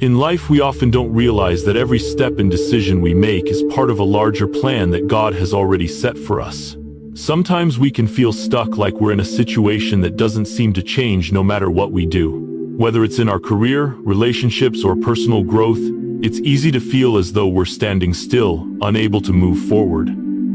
In life, we often don't realize that every step and decision we make is part of a larger plan that God has already set for us. Sometimes we can feel stuck, like we're in a situation that doesn't seem to change no matter what we do. Whether it's in our career, relationships, or personal growth, it's easy to feel as though we're standing still, unable to move forward.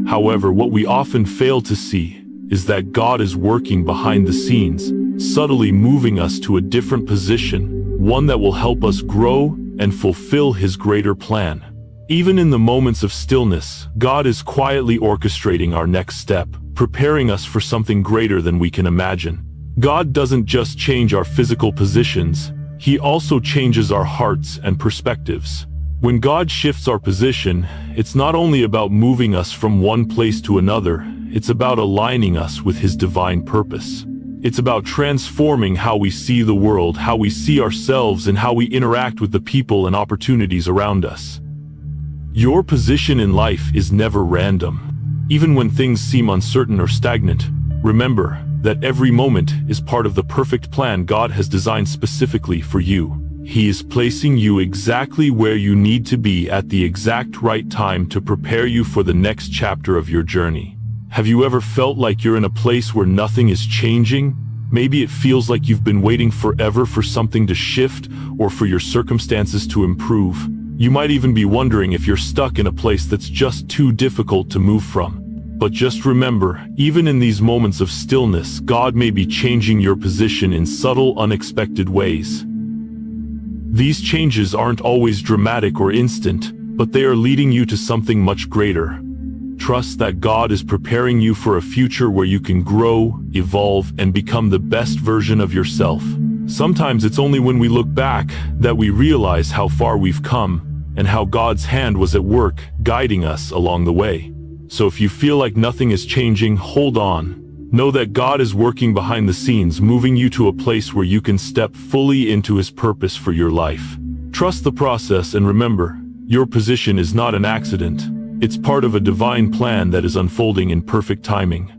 However, what we often fail to see is that God is working behind the scenes, subtly moving us to a different position, one that will help us grow and fulfill His greater plan. Even in the moments of stillness, God is quietly orchestrating our next step, preparing us for something greater than we can imagine. God doesn't just change our physical positions, He also changes our hearts and perspectives. When God shifts our position, it's not only about moving us from one place to another, it's about aligning us with His divine purpose. It's about transforming how we see the world, how we see ourselves, and how we interact with the people and opportunities around us. Your position in life is never random. Even when things seem uncertain or stagnant, remember that every moment is part of the perfect plan God has designed specifically for you. He is placing you exactly where you need to be at the exact right time to prepare you for the next chapter of your journey. Have you ever felt like you're in a place where nothing is changing? Maybe it feels like you've been waiting forever for something to shift or for your circumstances to improve. You might even be wondering if you're stuck in a place that's just too difficult to move from. But just remember, even in these moments of stillness, God may be changing your position in subtle, unexpected ways. These changes aren't always dramatic or instant, but they are leading you to something much greater. Trust that God is preparing you for a future where you can grow, evolve, and become the best version of yourself. Sometimes it's only when we look back that we realize how far we've come and how God's hand was at work guiding us along the way. So if you feel like nothing is changing, hold on. Know that God is working behind the scenes, moving you to a place where you can step fully into His purpose for your life. Trust the process and remember, your position is not an accident. It's part of a divine plan that is unfolding in perfect timing.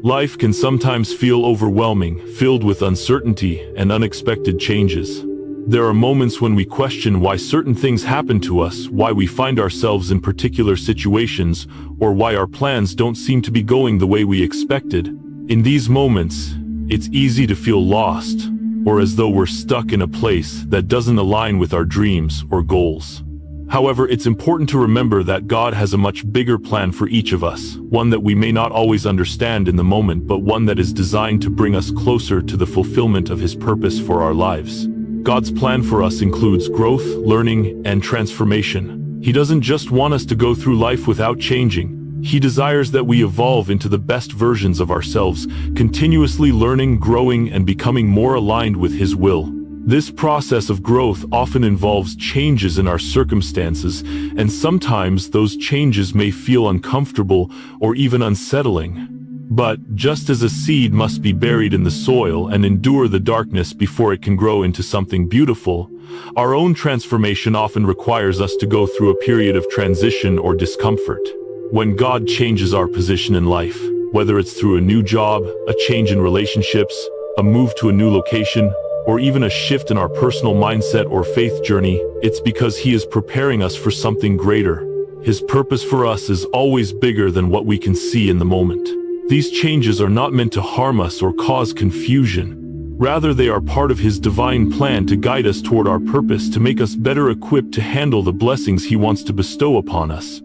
Life can sometimes feel overwhelming, filled with uncertainty and unexpected changes. There are moments when we question why certain things happen to us, why we find ourselves in particular situations, or why our plans don't seem to be going the way we expected. In these moments, it's easy to feel lost, or as though we're stuck in a place that doesn't align with our dreams or goals. However, it's important to remember that God has a much bigger plan for each of us, one that we may not always understand in the moment, but one that is designed to bring us closer to the fulfillment of His purpose for our lives. God's plan for us includes growth, learning, and transformation. He doesn't just want us to go through life without changing. He desires that we evolve into the best versions of ourselves, continuously learning, growing, and becoming more aligned with His will. This process of growth often involves changes in our circumstances, and sometimes those changes may feel uncomfortable or even unsettling. But just as a seed must be buried in the soil and endure the darkness before it can grow into something beautiful, our own transformation often requires us to go through a period of transition or discomfort. When God changes our position in life, whether it's through a new job, a change in relationships, a move to a new location, or even a shift in our personal mindset or faith journey, it's because He is preparing us for something greater. His purpose for us is always bigger than what we can see in the moment. These changes are not meant to harm us or cause confusion. Rather, they are part of His divine plan to guide us toward our purpose, to make us better equipped to handle the blessings He wants to bestow upon us.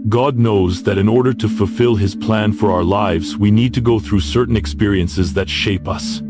God knows that in order to fulfill His plan for our lives, we need to go through certain experiences that shape us.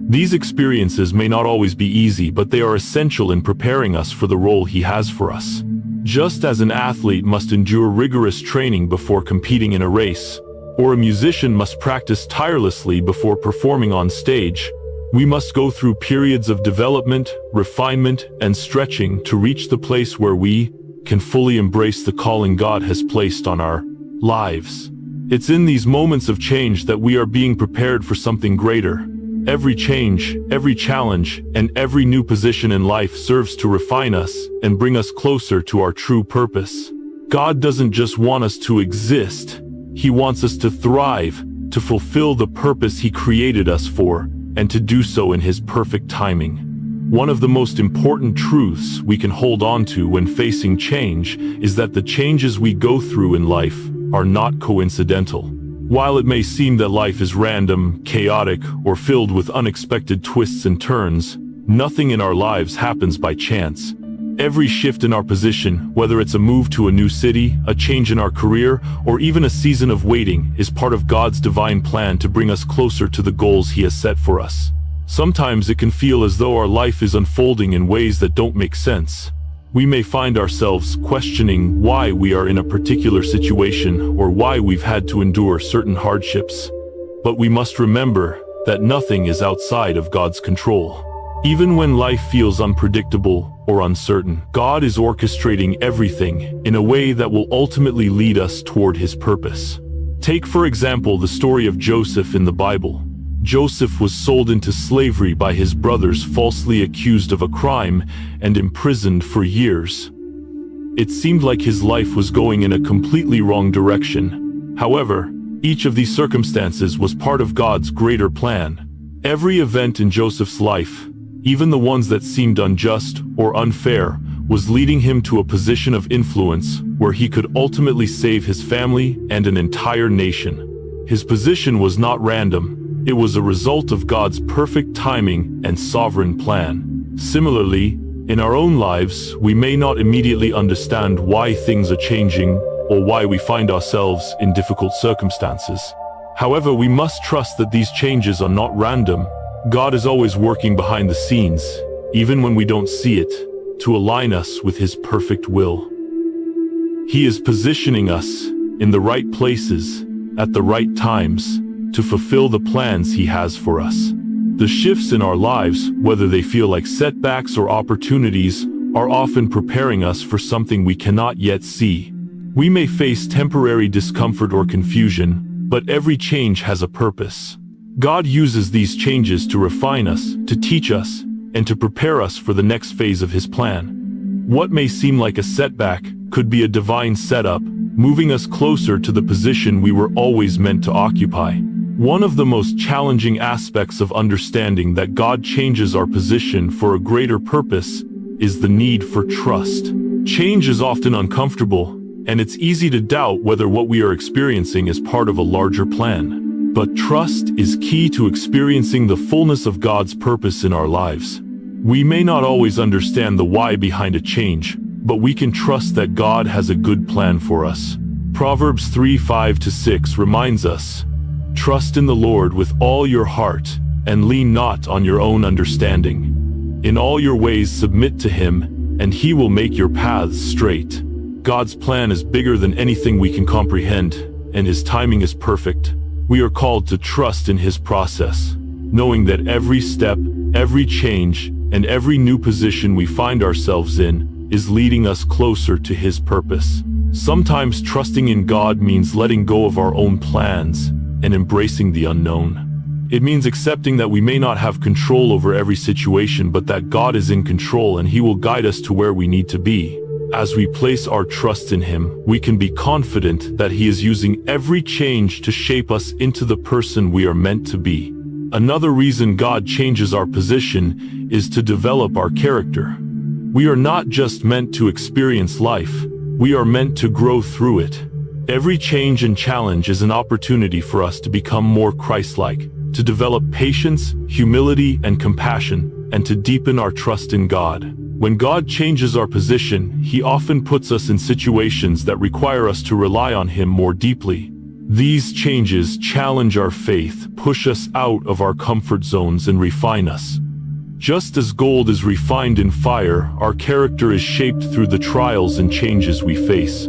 These experiences may not always be easy, but they are essential in preparing us for the role He has for us. Just as an athlete must endure rigorous training before competing in a race, or a musician must practice tirelessly before performing on stage, we must go through periods of development, refinement, and stretching to reach the place where we can fully embrace the calling God has placed on our lives. It's in these moments of change that we are being prepared for something greater. Every change, every challenge, and every new position in life serves to refine us and bring us closer to our true purpose. God doesn't just want us to exist. He wants us to thrive, to fulfill the purpose He created us for, and to do so in His perfect timing. One of the most important truths we can hold on to when facing change is that the changes we go through in life are not coincidental. While it may seem that life is random, chaotic, or filled with unexpected twists and turns, nothing in our lives happens by chance. Every shift in our position, whether it's a move to a new city, a change in our career, or even a season of waiting, is part of God's divine plan to bring us closer to the goals He has set for us. Sometimes it can feel as though our life is unfolding in ways that don't make sense. We may find ourselves questioning why we are in a particular situation or why we've had to endure certain hardships. But we must remember that nothing is outside of God's control. Even when life feels unpredictable or uncertain, God is orchestrating everything in a way that will ultimately lead us toward His purpose. Take, for example, the story of Joseph in the Bible. Joseph was sold into slavery by his brothers, falsely accused of a crime, and imprisoned for years. It seemed like his life was going in a completely wrong direction. However, each of these circumstances was part of God's greater plan. Every event in Joseph's life, even the ones that seemed unjust or unfair, was leading him to a position of influence where he could ultimately save his family and an entire nation. His position was not random. It was a result of God's perfect timing and sovereign plan. Similarly, in our own lives, we may not immediately understand why things are changing or why we find ourselves in difficult circumstances. However, we must trust that these changes are not random. God is always working behind the scenes, even when we don't see it, to align us with His perfect will. He is positioning us in the right places, at the right times, to fulfill the plans He has for us. The shifts in our lives, whether they feel like setbacks or opportunities, are often preparing us for something we cannot yet see. We may face temporary discomfort or confusion, but every change has a purpose. God uses these changes to refine us, to teach us, and to prepare us for the next phase of His plan. What may seem like a setback could be a divine setup, moving us closer to the position we were always meant to occupy. One of the most challenging aspects of understanding that God changes our position for a greater purpose is the need for trust. Change is often uncomfortable, and it's easy to doubt whether what we are experiencing is part of a larger plan. But trust is key to experiencing the fullness of God's purpose in our lives. We may not always understand the why behind a change, but we can trust that God has a good plan for us. Proverbs 3:5-6 reminds us, "Trust in the Lord with all your heart, and lean not on your own understanding. In all your ways submit to Him, and He will make your paths straight." God's plan is bigger than anything we can comprehend, and His timing is perfect. We are called to trust in His process, knowing that every step, every change, and every new position we find ourselves in is leading us closer to His purpose. Sometimes trusting in God means letting go of our own plans and embracing the unknown. It means accepting that we may not have control over every situation, but that God is in control and He will guide us to where we need to be. As we place our trust in Him, we can be confident that He is using every change to shape us into the person we are meant to be. Another reason God changes our position is to develop our character. We are not just meant to experience life, we are meant to grow through it. Every change and challenge is an opportunity for us to become more Christ-like, to develop patience, humility, and compassion, and to deepen our trust in God. When God changes our position, He often puts us in situations that require us to rely on Him more deeply. These changes challenge our faith, push us out of our comfort zones, and refine us. Just as gold is refined in fire, our character is shaped through the trials and changes we face.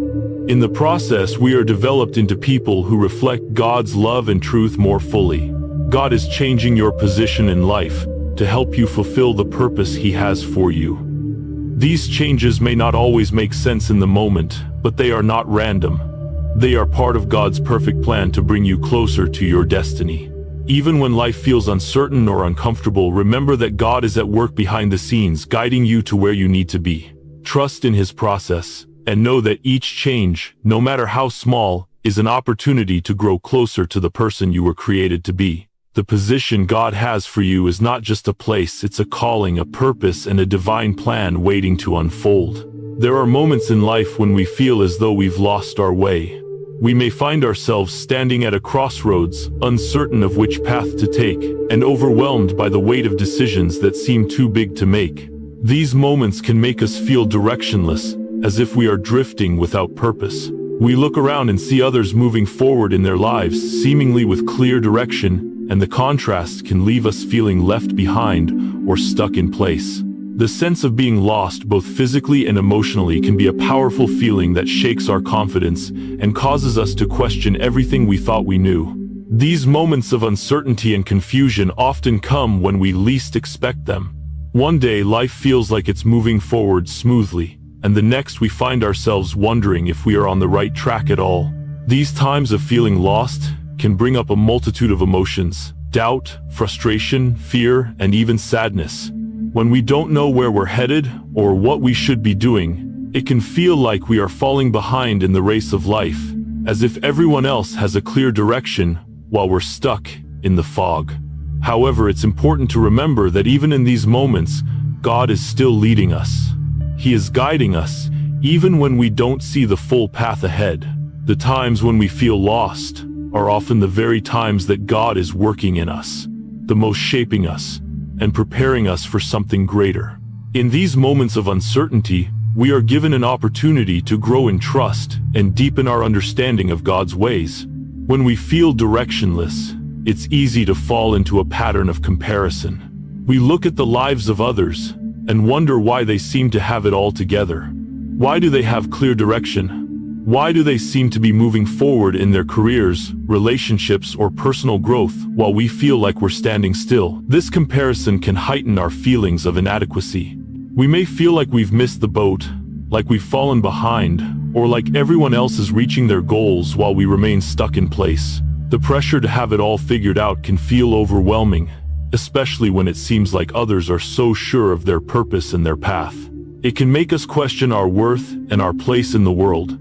In the process, we are developed into people who reflect God's love and truth more fully. God is changing your position in life to help you fulfill the purpose He has for you. These changes may not always make sense in the moment, but they are not random. They are part of God's perfect plan to bring you closer to your destiny. Even when life feels uncertain or uncomfortable, remember that God is at work behind the scenes, guiding you to where you need to be. Trust in His process, and know that each change, no matter how small, is an opportunity to grow closer to the person you were created to be. The position God has for you is not just a place, it's a calling, a purpose, and a divine plan waiting to unfold. There are moments in life when we feel as though we've lost our way. We may find ourselves standing at a crossroads, uncertain of which path to take, and overwhelmed by the weight of decisions that seem too big to make. These moments can make us feel directionless, as if we are drifting without purpose. We look around and see others moving forward in their lives, seemingly with clear direction, and the contrast can leave us feeling left behind or stuck in place. The sense of being lost, both physically and emotionally, can be a powerful feeling that shakes our confidence and causes us to question everything we thought we knew. These moments of uncertainty and confusion often come when we least expect them. One day, life feels like it's moving forward smoothly, and the next we find ourselves wondering if we are on the right track at all. These times of feeling lost can bring up a multitude of emotions: doubt, frustration, fear, and even sadness. When we don't know where we're headed or what we should be doing, it can feel like we are falling behind in the race of life, as if everyone else has a clear direction while we're stuck in the fog. However, it's important to remember that even in these moments, God is still leading us. He is guiding us, even when we don't see the full path ahead. The times when we feel lost are often the very times that God is working in us, the most shaping us, and preparing us for something greater. In these moments of uncertainty, we are given an opportunity to grow in trust and deepen our understanding of God's ways. When we feel directionless, it's easy to fall into a pattern of comparison. We look at the lives of others and wonder why they seem to have it all together. Why do they have clear direction? Why do they seem to be moving forward in their careers, relationships, or personal growth while we feel like we're standing still? This comparison can heighten our feelings of inadequacy. We may feel like we've missed the boat, like we've fallen behind, or like everyone else is reaching their goals while we remain stuck in place. The pressure to have it all figured out can feel overwhelming, especially when it seems like others are so sure of their purpose and their path. It can make us question our worth and our place in the world.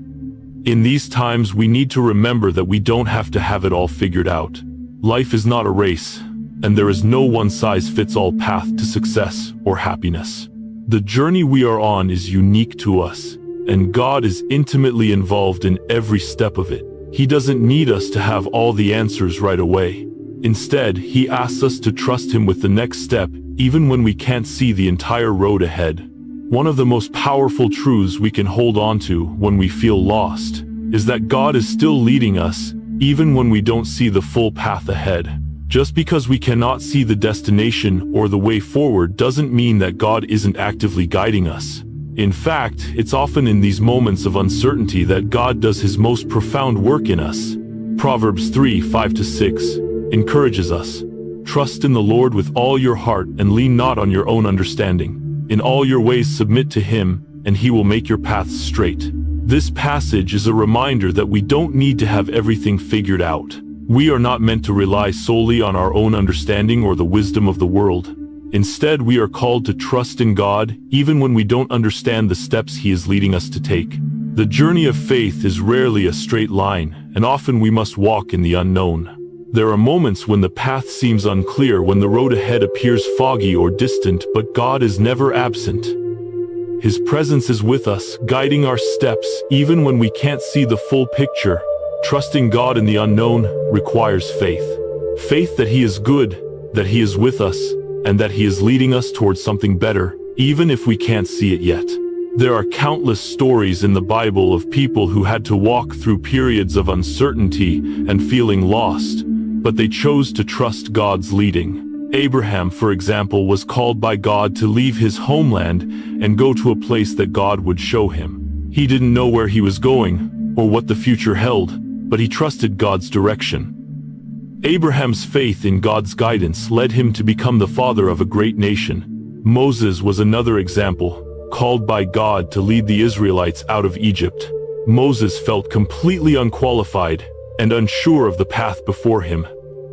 In these times, we need to remember that we don't have to have it all figured out. Life is not a race, and there is no one-size-fits-all path to success or happiness. The journey we are on is unique to us, and God is intimately involved in every step of it. He doesn't need us to have all the answers right away. Instead, He asks us to trust Him with the next step, even when we can't see the entire road ahead. One of the most powerful truths we can hold on to when we feel lost is that God is still leading us, even when we don't see the full path ahead. Just because we cannot see the destination or the way forward doesn't mean that God isn't actively guiding us. In fact, it's often in these moments of uncertainty that God does His most profound work in us. Proverbs 3:5-6 encourages us, "Trust in the Lord with all your heart and lean not on your own understanding. In all your ways submit to Him, and He will make your paths straight." This passage is a reminder that we don't need to have everything figured out. We are not meant to rely solely on our own understanding or the wisdom of the world. Instead, we are called to trust in God, even when we don't understand the steps He is leading us to take. The journey of faith is rarely a straight line, and often we must walk in the unknown. There are moments when the path seems unclear, when the road ahead appears foggy or distant, but God is never absent. His presence is with us, guiding our steps, even when we can't see the full picture. Trusting God in the unknown requires faith. Faith that He is good, that He is with us, and that He is leading us towards something better, even if we can't see it yet. There are countless stories in the Bible of people who had to walk through periods of uncertainty and feeling lost, but they chose to trust God's leading. Abraham, for example, was called by God to leave his homeland and go to a place that God would show him. He didn't know where he was going or what the future held, but he trusted God's direction. Abraham's faith in God's guidance led him to become the father of a great nation. Moses was another example, called by God to lead the Israelites out of Egypt. Moses felt completely unqualified and unsure of the path before him.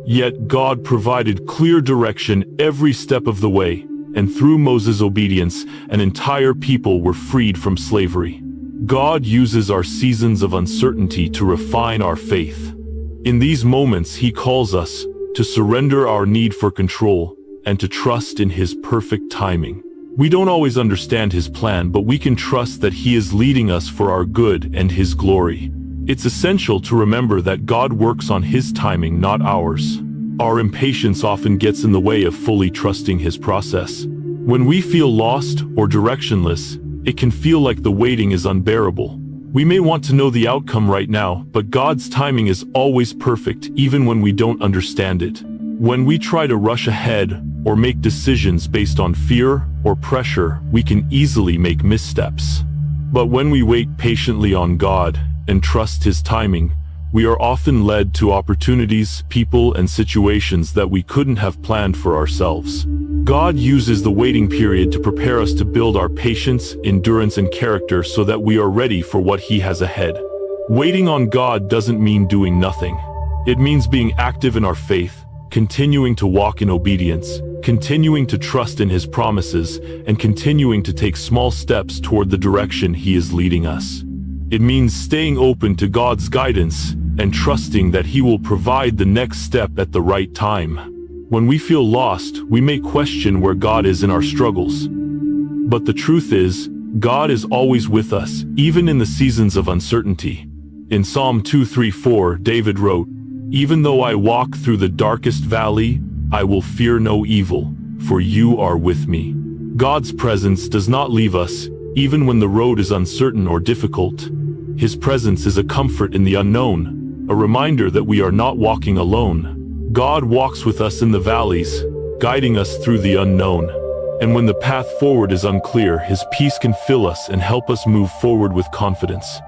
Yet God provided clear direction every step of the way, and through Moses' obedience, an entire people were freed from slavery. God uses our seasons of uncertainty to refine our faith. In these moments, He calls us to surrender our need for control, and to trust in His perfect timing. We don't always understand His plan, but we can trust that He is leading us for our good and His glory. It's essential to remember that God works on His timing, not ours. Our impatience often gets in the way of fully trusting His process. When we feel lost or directionless, it can feel like the waiting is unbearable. We may want to know the outcome right now, but God's timing is always perfect, even when we don't understand it. When we try to rush ahead or make decisions based on fear or pressure, we can easily make missteps. But when we wait patiently on God and trust His timing, we are often led to opportunities, people, and situations that we couldn't have planned for ourselves. God uses the waiting period to prepare us to build our patience, endurance, and character so that we are ready for what He has ahead. Waiting on God doesn't mean doing nothing. It means being active in our faith, continuing to walk in obedience, continuing to trust in His promises, and continuing to take small steps toward the direction He is leading us. It means staying open to God's guidance and trusting that He will provide the next step at the right time. When we feel lost, we may question where God is in our struggles. But the truth is, God is always with us, even in the seasons of uncertainty. In Psalm 2:3-4, David wrote, "Even though I walk through the darkest valley, I will fear no evil, for you are with me." God's presence does not leave us, even when the road is uncertain or difficult. His presence is a comfort in the unknown, a reminder that we are not walking alone. God walks with us in the valleys, guiding us through the unknown. And when the path forward is unclear, His peace can fill us and help us move forward with confidence.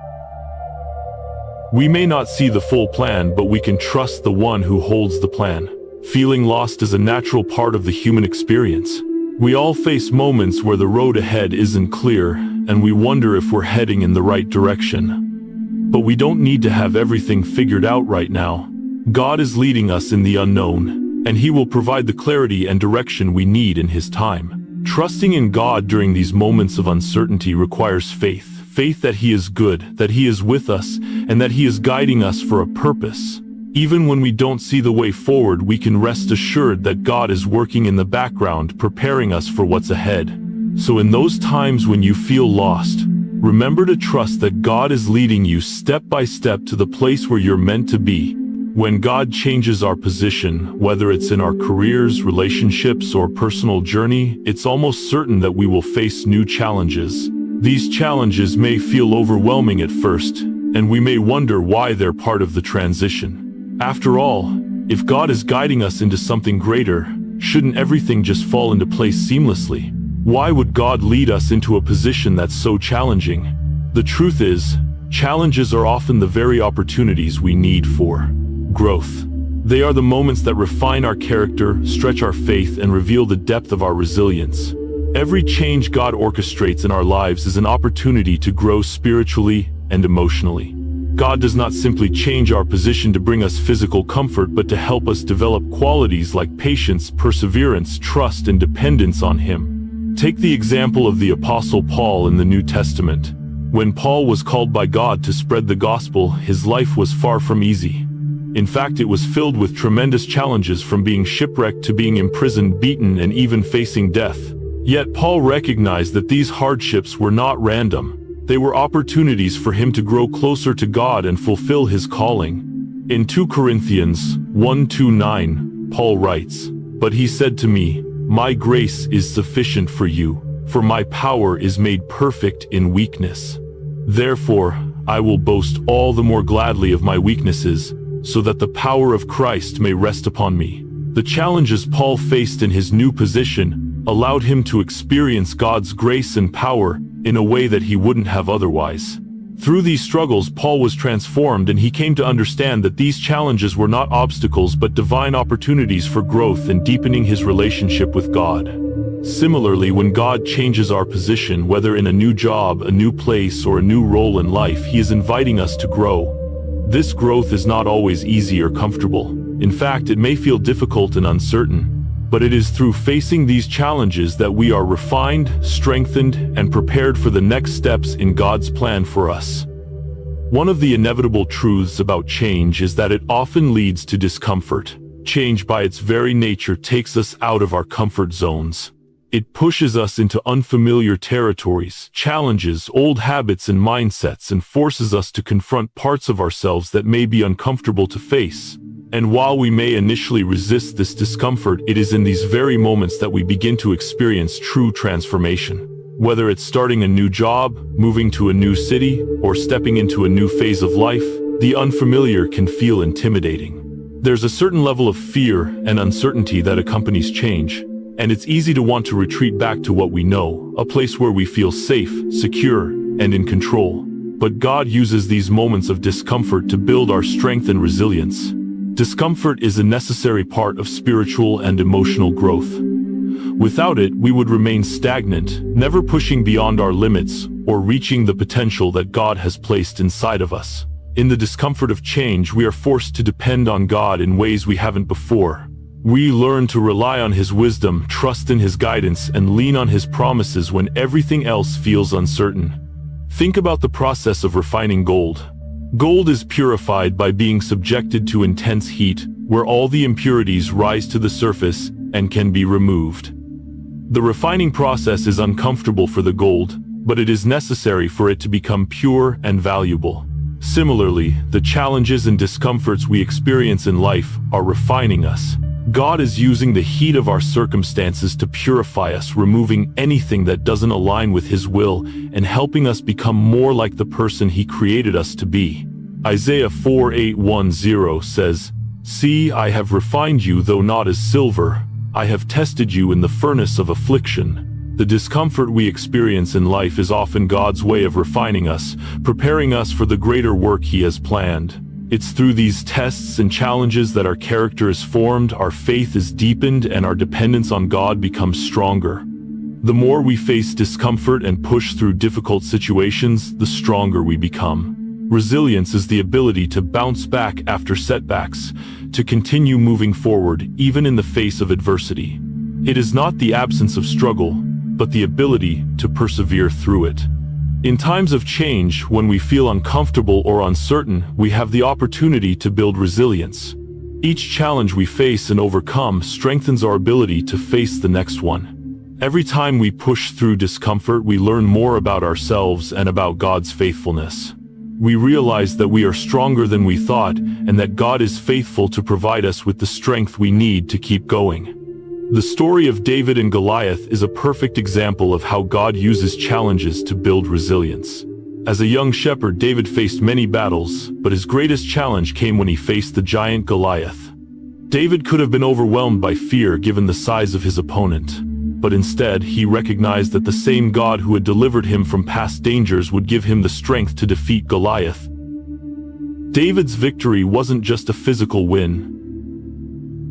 We may not see the full plan, but we can trust the one who holds the plan. Feeling lost is a natural part of the human experience. We all face moments where the road ahead isn't clear, and we wonder if we're heading in the right direction. But we don't need to have everything figured out right now. God is leading us in the unknown, and He will provide the clarity and direction we need in His time. Trusting in God during these moments of uncertainty requires faith. Faith that He is good, that He is with us, and that He is guiding us for a purpose. Even when we don't see the way forward, we can rest assured that God is working in the background, preparing us for what's ahead. So in those times when you feel lost, remember to trust that God is leading you step by step to the place where you're meant to be. When God changes our position, whether it's in our careers, relationships, or personal journey, it's almost certain that we will face new challenges. These challenges may feel overwhelming at first, and we may wonder why they're part of the transition. After all, if God is guiding us into something greater, shouldn't everything just fall into place seamlessly? Why would God lead us into a position that's so challenging? The truth is, challenges are often the very opportunities we need for growth. They are the moments that refine our character, stretch our faith, and reveal the depth of our resilience. Every change God orchestrates in our lives is an opportunity to grow spiritually and emotionally. God does not simply change our position to bring us physical comfort, but to help us develop qualities like patience, perseverance, trust, and dependence on Him. Take the example of the Apostle Paul in the New Testament. When Paul was called by God to spread the gospel, his life was far from easy. In fact, it was filled with tremendous challenges, from being shipwrecked to being imprisoned, beaten, and even facing death. Yet Paul recognized that these hardships were not random. They were opportunities for him to grow closer to God and fulfill his calling. In 2 Corinthians 1:2-9, Paul writes, "But he said to me, 'My grace is sufficient for you, for my power is made perfect in weakness. Therefore, I will boast all the more gladly of my weaknesses, so that the power of Christ may rest upon me.'" The challenges Paul faced in his new position allowed him to experience God's grace and power in a way that he wouldn't have otherwise. Through these struggles, Paul was transformed, and he came to understand that these challenges were not obstacles but divine opportunities for growth and deepening his relationship with God. Similarly, when God changes our position, whether in a new job, a new place, or a new role in life, He is inviting us to grow. This growth is not always easy or comfortable. In fact, it may feel difficult and uncertain. But it is through facing these challenges that we are refined, strengthened, and prepared for the next steps in God's plan for us. One of the inevitable truths about change is that it often leads to discomfort. Change by its very nature takes us out of our comfort zones. It pushes us into unfamiliar territories, challenges old habits and mindsets, and forces us to confront parts of ourselves that may be uncomfortable to face. And while we may initially resist this discomfort, it is in these very moments that we begin to experience true transformation. Whether it's starting a new job, moving to a new city, or stepping into a new phase of life, the unfamiliar can feel intimidating. There's a certain level of fear and uncertainty that accompanies change, and it's easy to want to retreat back to what we know, a place where we feel safe, secure, and in control. But God uses these moments of discomfort to build our strength and resilience. Discomfort is a necessary part of spiritual and emotional growth. Without it, we would remain stagnant, never pushing beyond our limits or reaching the potential that God has placed inside of us. In the discomfort of change, we are forced to depend on God in ways we haven't before. We learn to rely on His wisdom, trust in His guidance, and lean on His promises when everything else feels uncertain. Think about the process of refining gold. Gold is purified by being subjected to intense heat, where all the impurities rise to the surface and can be removed. The refining process is uncomfortable for the gold, but it is necessary for it to become pure and valuable. Similarly, the challenges and discomforts we experience in life are refining us. God is using the heat of our circumstances to purify us, removing anything that doesn't align with His will and helping us become more like the person He created us to be. Isaiah 4:8-10 says, "See, I have refined you, though not as silver. I have tested you in the furnace of affliction." The discomfort we experience in life is often God's way of refining us, preparing us for the greater work He has planned. It's through these tests and challenges that our character is formed, our faith is deepened, and our dependence on God becomes stronger. The more we face discomfort and push through difficult situations, the stronger we become. Resilience is the ability to bounce back after setbacks, to continue moving forward even in the face of adversity. It is not the absence of struggle, but the ability to persevere through it. In times of change, when we feel uncomfortable or uncertain, we have the opportunity to build resilience. Each challenge we face and overcome strengthens our ability to face the next one. Every time we push through discomfort, we learn more about ourselves and about God's faithfulness. We realize that we are stronger than we thought, and that God is faithful to provide us with the strength we need to keep going. The story of David and Goliath is a perfect example of how God uses challenges to build resilience. As a young shepherd, David faced many battles, but his greatest challenge came when he faced the giant Goliath. David could have been overwhelmed by fear given the size of his opponent, but instead he recognized that the same God who had delivered him from past dangers would give him the strength to defeat Goliath. David's victory wasn't just a physical win.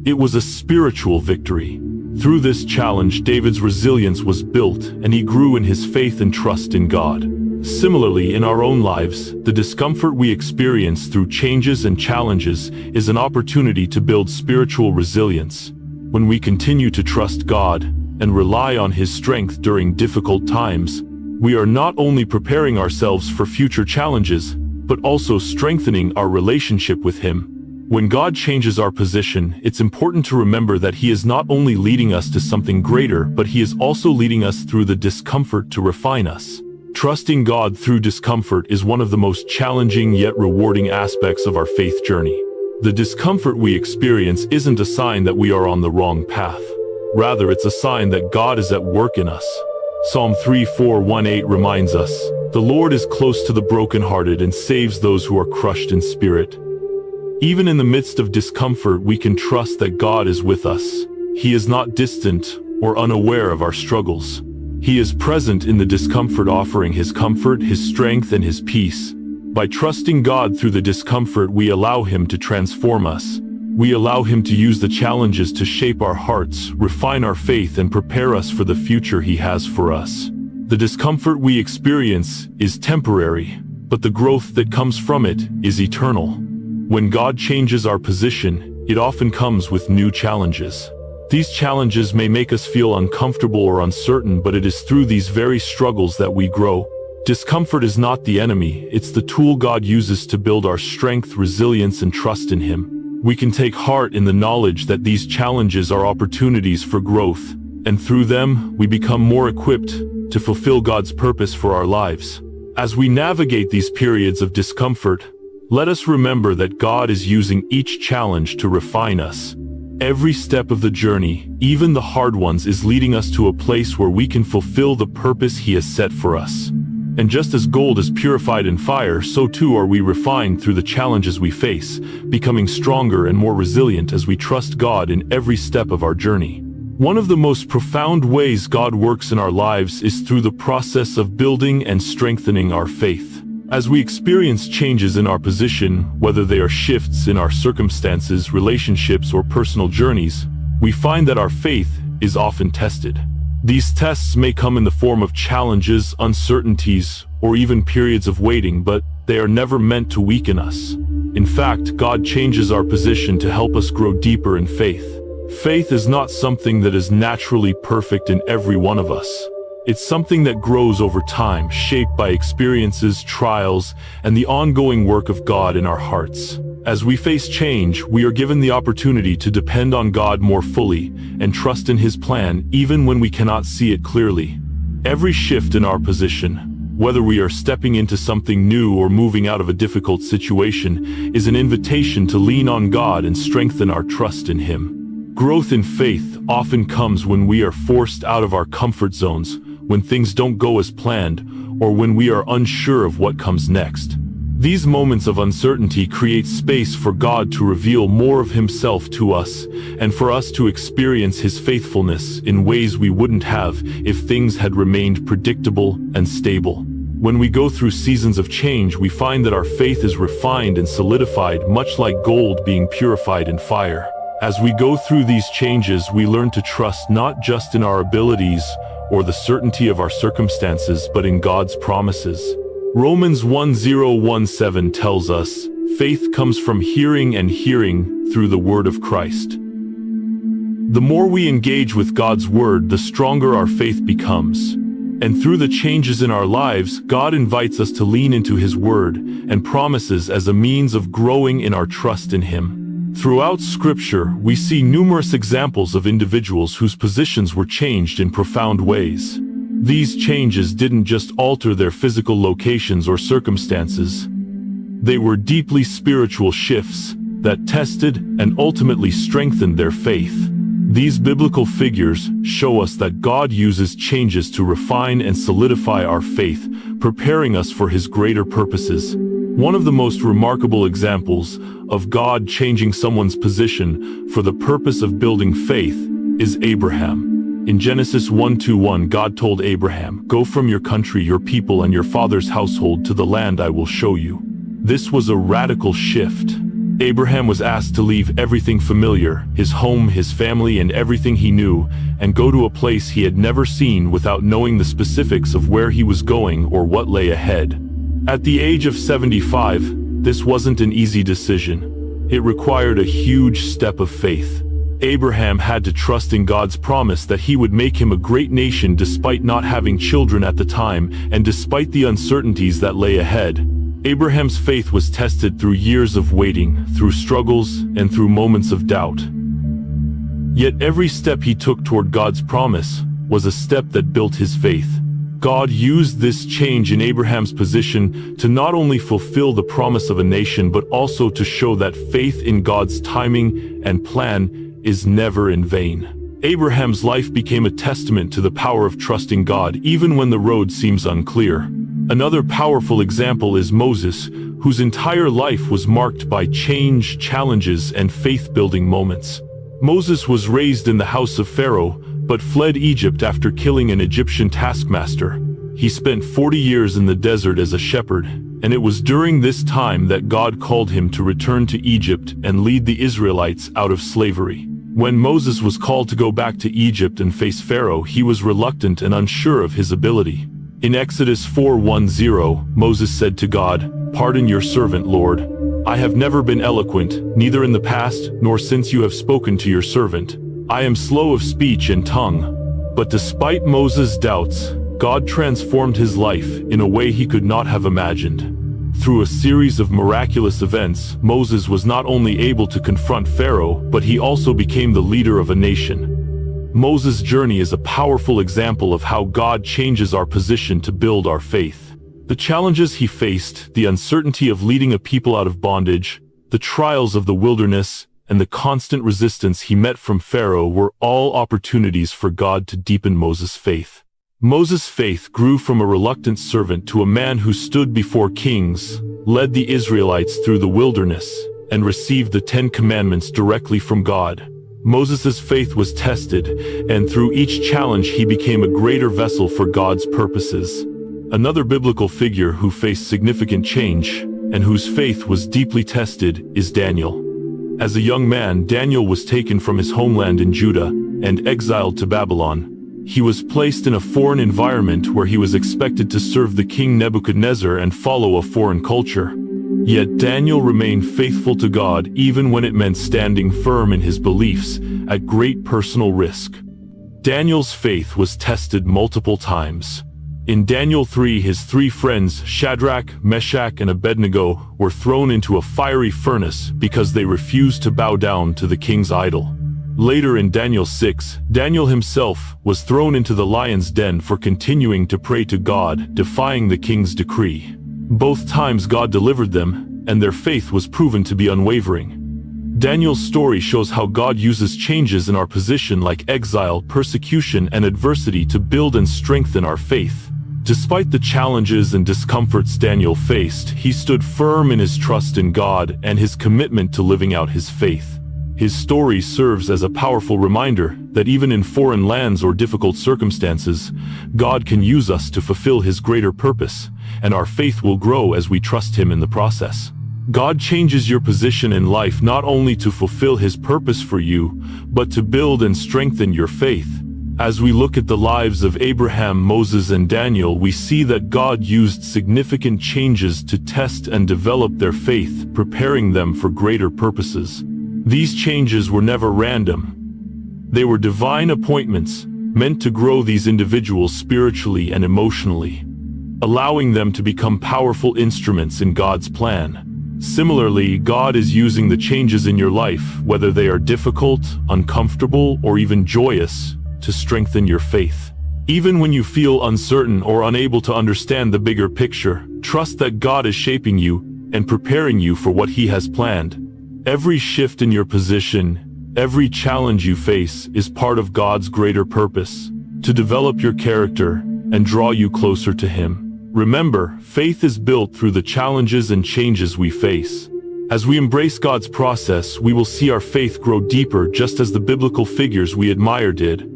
It was a spiritual victory. Through this challenge, David's resilience was built, and he grew in his faith and trust in God. Similarly, in our own lives, the discomfort we experience through changes and challenges is an opportunity to build spiritual resilience. When we continue to trust God and rely on His strength during difficult times, we are not only preparing ourselves for future challenges, but also strengthening our relationship with Him. When God changes our position, it's important to remember that He is not only leading us to something greater, but He is also leading us through the discomfort to refine us. Trusting God through discomfort is one of the most challenging yet rewarding aspects of our faith journey. The discomfort we experience isn't a sign that we are on the wrong path. Rather, it's a sign that God is at work in us. Psalm 3:4-18 reminds us, "The Lord is close to the brokenhearted and saves those who are crushed in spirit." Even in the midst of discomfort, we can trust that God is with us. He is not distant or unaware of our struggles. He is present in the discomfort, offering His comfort, His strength, and His peace. By trusting God through the discomfort, we allow Him to transform us. We allow Him to use the challenges to shape our hearts, refine our faith, and prepare us for the future He has for us. The discomfort we experience is temporary, but the growth that comes from it is eternal. When God changes our position, it often comes with new challenges. These challenges may make us feel uncomfortable or uncertain, but it is through these very struggles that we grow. Discomfort is not the enemy, it's the tool God uses to build our strength, resilience, and trust in Him. We can take heart in the knowledge that these challenges are opportunities for growth, and through them, we become more equipped to fulfill God's purpose for our lives. As we navigate these periods of discomfort, let us remember that God is using each challenge to refine us. Every step of the journey, even the hard ones, is leading us to a place where we can fulfill the purpose He has set for us. And just as gold is purified in fire, so too are we refined through the challenges we face, becoming stronger and more resilient as we trust God in every step of our journey. One of the most profound ways God works in our lives is through the process of building and strengthening our faith. As we experience changes in our position, whether they are shifts in our circumstances, relationships, or personal journeys, we find that our faith is often tested. These tests may come in the form of challenges, uncertainties, or even periods of waiting, but they are never meant to weaken us. In fact, God changes our position to help us grow deeper in faith. Faith is not something that is naturally perfect in every one of us. It's something that grows over time, shaped by experiences, trials, and the ongoing work of God in our hearts. As we face change, we are given the opportunity to depend on God more fully and trust in His plan, even when we cannot see it clearly. Every shift in our position, whether we are stepping into something new or moving out of a difficult situation, is an invitation to lean on God and strengthen our trust in Him. Growth in faith often comes when we are forced out of our comfort zones, when things don't go as planned, or when we are unsure of what comes next. These moments of uncertainty create space for God to reveal more of Himself to us, and for us to experience His faithfulness in ways we wouldn't have if things had remained predictable and stable. When we go through seasons of change, we find that our faith is refined and solidified, much like gold being purified in fire. As we go through these changes, we learn to trust not just in our abilities or the certainty of our circumstances, but in God's promises. Romans 1:17 tells us, faith comes from hearing and hearing through the word of Christ. The more we engage with God's word, the stronger our faith becomes. And through the changes in our lives, God invites us to lean into His word and promises as a means of growing in our trust in Him. Throughout Scripture, we see numerous examples of individuals whose positions were changed in profound ways. These changes didn't just alter their physical locations or circumstances. They were deeply spiritual shifts that tested and ultimately strengthened their faith. These biblical figures show us that God uses changes to refine and solidify our faith, preparing us for His greater purposes. One of the most remarkable examples of God changing someone's position for the purpose of building faith is Abraham. In Genesis 1:1, God told Abraham, "Go from your country, your people, and your father's household to the land I will show you." This was a radical shift. Abraham was asked to leave everything familiar, his home, his family, and everything he knew, and go to a place he had never seen without knowing the specifics of where he was going or what lay ahead. At the age of 75, this wasn't an easy decision. It required a huge step of faith. Abraham had to trust in God's promise that He would make him a great nation despite not having children at the time, and despite the uncertainties that lay ahead. Abraham's faith was tested through years of waiting, through struggles, and through moments of doubt. Yet every step he took toward God's promise was a step that built his faith. God used this change in Abraham's position to not only fulfill the promise of a nation, but also to show that faith in God's timing and plan is never in vain. Abraham's life became a testament to the power of trusting God, even when the road seems unclear. Another powerful example is Moses, whose entire life was marked by change, challenges, and faith-building moments. Moses was raised in the house of Pharaoh, but fled Egypt after killing an Egyptian taskmaster. He spent 40 years in the desert as a shepherd, and it was during this time that God called him to return to Egypt and lead the Israelites out of slavery. When Moses was called to go back to Egypt and face Pharaoh, he was reluctant and unsure of his ability. In Exodus 4:10, Moses said to God, "Pardon your servant, Lord. I have never been eloquent, neither in the past nor since you have spoken to your servant. I am slow of speech and tongue." But despite Moses' doubts, God transformed his life in a way he could not have imagined. Through a series of miraculous events, Moses was not only able to confront Pharaoh, but he also became the leader of a nation. Moses' journey is a powerful example of how God changes our position to build our faith. The challenges he faced, the uncertainty of leading a people out of bondage, the trials of the wilderness, and the constant resistance he met from Pharaoh were all opportunities for God to deepen Moses' faith. Moses' faith grew from a reluctant servant to a man who stood before kings, led the Israelites through the wilderness, and received the 10 Commandments directly from God. Moses' faith was tested, and through each challenge he became a greater vessel for God's purposes. Another biblical figure who faced significant change, and whose faith was deeply tested, is Daniel. As a young man, Daniel was taken from his homeland in Judah and exiled to Babylon. He was placed in a foreign environment where he was expected to serve the king Nebuchadnezzar and follow a foreign culture. Yet Daniel remained faithful to God even when it meant standing firm in his beliefs at great personal risk. Daniel's faith was tested multiple times. In Daniel 3, his 3 friends, Shadrach, Meshach, and Abednego, were thrown into a fiery furnace because they refused to bow down to the king's idol. Later in Daniel 6, Daniel himself was thrown into the lion's den for continuing to pray to God, defying the king's decree. Both times God delivered them, and their faith was proven to be unwavering. Daniel's story shows how God uses changes in our position like exile, persecution, and adversity to build and strengthen our faith. Despite the challenges and discomforts Daniel faced, he stood firm in his trust in God and his commitment to living out his faith. His story serves as a powerful reminder that even in foreign lands or difficult circumstances, God can use us to fulfill His greater purpose, and our faith will grow as we trust Him in the process. God changes your position in life not only to fulfill His purpose for you, but to build and strengthen your faith. As we look at the lives of Abraham, Moses, and Daniel, we see that God used significant changes to test and develop their faith, preparing them for greater purposes. These changes were never random. They were divine appointments, meant to grow these individuals spiritually and emotionally, allowing them to become powerful instruments in God's plan. Similarly, God is using the changes in your life, whether they are difficult, uncomfortable, or even joyous, to strengthen your faith. Even when you feel uncertain or unable to understand the bigger picture, trust that God is shaping you and preparing you for what He has planned. Every shift in your position, every challenge you face is part of God's greater purpose, to develop your character and draw you closer to Him. Remember, faith is built through the challenges and changes we face. As we embrace God's process, we will see our faith grow deeper just as the biblical figures we admire did.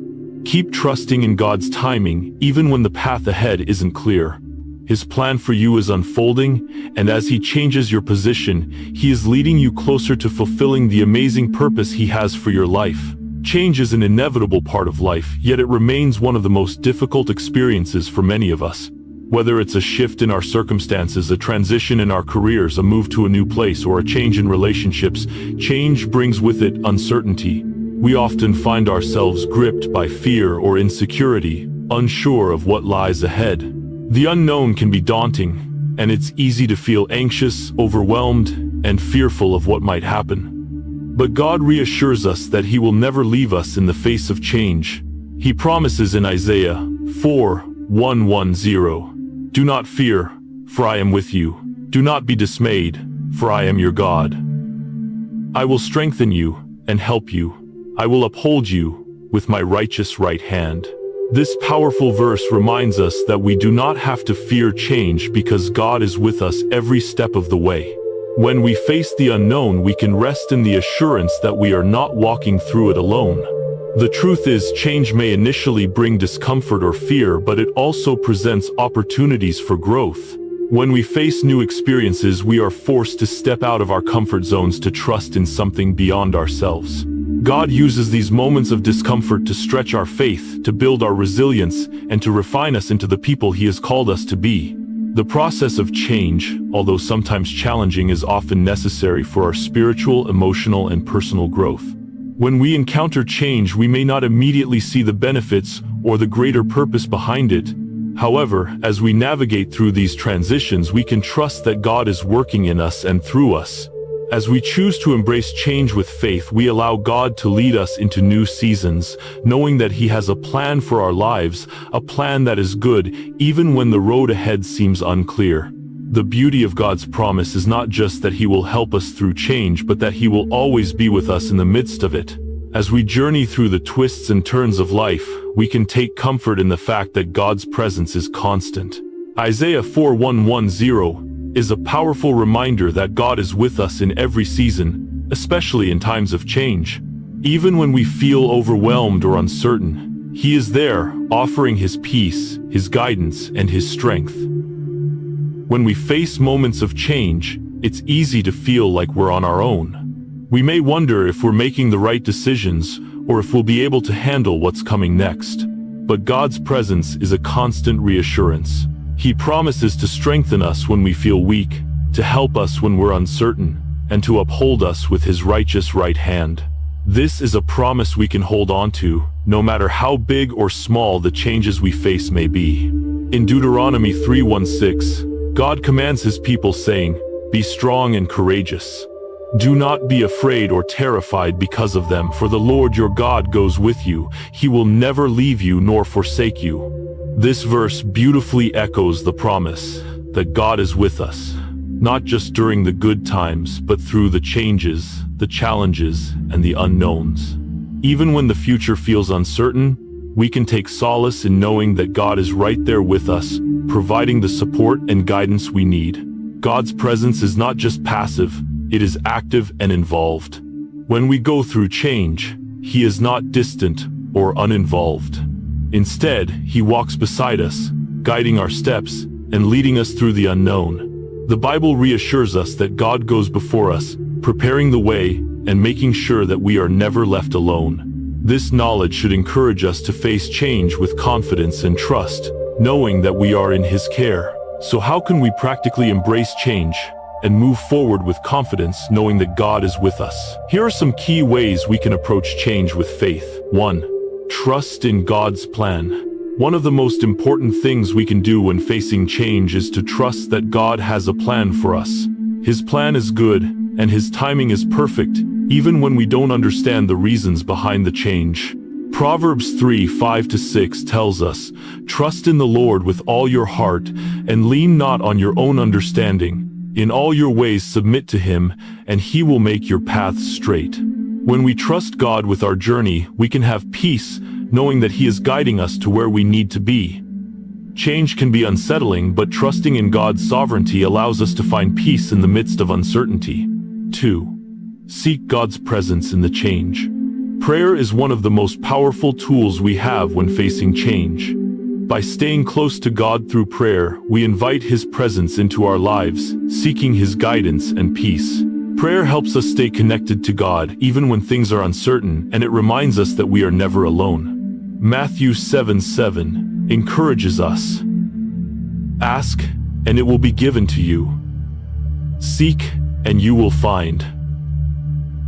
Keep trusting in God's timing, even when the path ahead isn't clear. His plan for you is unfolding, and as He changes your position, He is leading you closer to fulfilling the amazing purpose He has for your life. Change is an inevitable part of life, yet it remains one of the most difficult experiences for many of us. Whether it's a shift in our circumstances, a transition in our careers, a move to a new place, or a change in relationships, change brings with it uncertainty. We often find ourselves gripped by fear or insecurity, unsure of what lies ahead. The unknown can be daunting, and it's easy to feel anxious, overwhelmed, and fearful of what might happen. But God reassures us that He will never leave us in the face of change. He promises in Isaiah 4:110, "Do not fear, for I am with you. Do not be dismayed, for I am your God. I will strengthen you and help you. I will uphold you with my righteous right hand." This powerful verse reminds us that we do not have to fear change because God is with us every step of the way. When we face the unknown, we can rest in the assurance that we are not walking through it alone. The truth is, change may initially bring discomfort or fear, but it also presents opportunities for growth. When we face new experiences, we are forced to step out of our comfort zones to trust in something beyond ourselves. God uses these moments of discomfort to stretch our faith, to build our resilience, and to refine us into the people He has called us to be. The process of change, although sometimes challenging, is often necessary for our spiritual, emotional, and personal growth. When we encounter change, we may not immediately see the benefits or the greater purpose behind it, However, as we navigate through these transitions, we can trust that God is working in us and through us. As we choose to embrace change with faith, we allow God to lead us into new seasons, knowing that He has a plan for our lives, a plan that is good, even when the road ahead seems unclear. The beauty of God's promise is not just that He will help us through change, but that He will always be with us in the midst of it. As we journey through the twists and turns of life, we can take comfort in the fact that God's presence is constant. Isaiah 4:1-10 is a powerful reminder that God is with us in every season, especially in times of change. Even when we feel overwhelmed or uncertain, He is there, offering His peace, His guidance, and His strength. When we face moments of change, it's easy to feel like we're on our own. We may wonder if we're making the right decisions or if we'll be able to handle what's coming next. But God's presence is a constant reassurance. He promises to strengthen us when we feel weak, to help us when we're uncertain, and to uphold us with His righteous right hand. This is a promise we can hold on to, no matter how big or small the changes we face may be. In Deuteronomy 3:16, God commands His people saying, "Be strong and courageous. Do not be afraid or terrified because of them, for the Lord your God goes with you. He will never leave you nor forsake you." This verse beautifully echoes the promise that God is with us, not just during the good times, but through the changes, the challenges, and the unknowns. Even when the future feels uncertain, we can take solace in knowing that God is right there with us, providing the support and guidance we need. God's presence is not just passive, it is active and involved. When we go through change, He is not distant or uninvolved. Instead, He walks beside us, guiding our steps and leading us through the unknown. The Bible reassures us that God goes before us, preparing the way and making sure that we are never left alone. This knowledge should encourage us to face change with confidence and trust, knowing that we are in His care. So how can we practically embrace change and move forward with confidence, knowing that God is with us? Here are some key ways we can approach change with faith. 1. Trust in God's plan. One of the most important things we can do when facing change is to trust that God has a plan for us. His plan is good, and His timing is perfect, even when we don't understand the reasons behind the change. Proverbs 3:5-6 tells us, "Trust in the Lord with all your heart, and lean not on your own understanding. In all your ways submit to Him, and He will make your paths straight." When we trust God with our journey, we can have peace, knowing that He is guiding us to where we need to be. Change can be unsettling, but trusting in God's sovereignty allows us to find peace in the midst of uncertainty. 2. Seek God's presence in the change. Prayer is one of the most powerful tools we have when facing change. By staying close to God through prayer, we invite His presence into our lives, seeking His guidance and peace. Prayer helps us stay connected to God even when things are uncertain, and it reminds us that we are never alone. Matthew 7:7 encourages us. Ask, and it will be given to you. Seek, and you will find.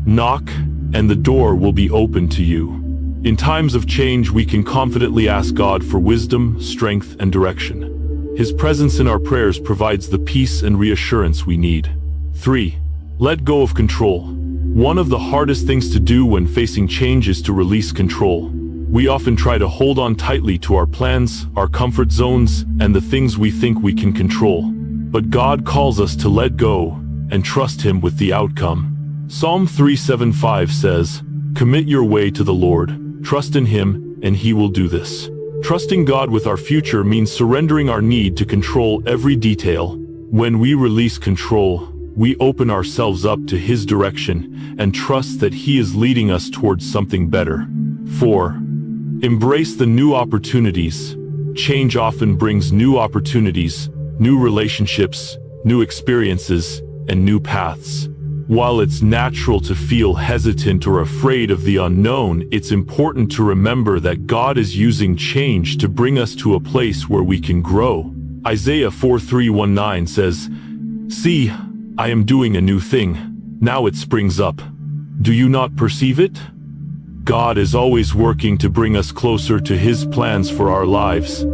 Knock, and the door will be opened to you. In times of change, we can confidently ask God for wisdom, strength, and direction. His presence in our prayers provides the peace and reassurance we need. 3. Let go of control. One of the hardest things to do when facing change is to release control. We often try to hold on tightly to our plans, our comfort zones, and the things we think we can control. But God calls us to let go and trust Him with the outcome. Psalm 3:7-5 says, "Commit your way to the Lord. Trust in Him, and He will do this." Trusting God with our future means surrendering our need to control every detail. When we release control, we open ourselves up to His direction and trust that He is leading us towards something better. 4. Embrace the new opportunities. Change often brings new opportunities, new relationships, new experiences, and new paths. While it's natural to feel hesitant or afraid of the unknown, it's important to remember that God is using change to bring us to a place where we can grow. Isaiah 4:3-19 says, "See, I am doing a new thing. Now it springs up. Do you not perceive it?" God is always working to bring us closer to His plans for our lives.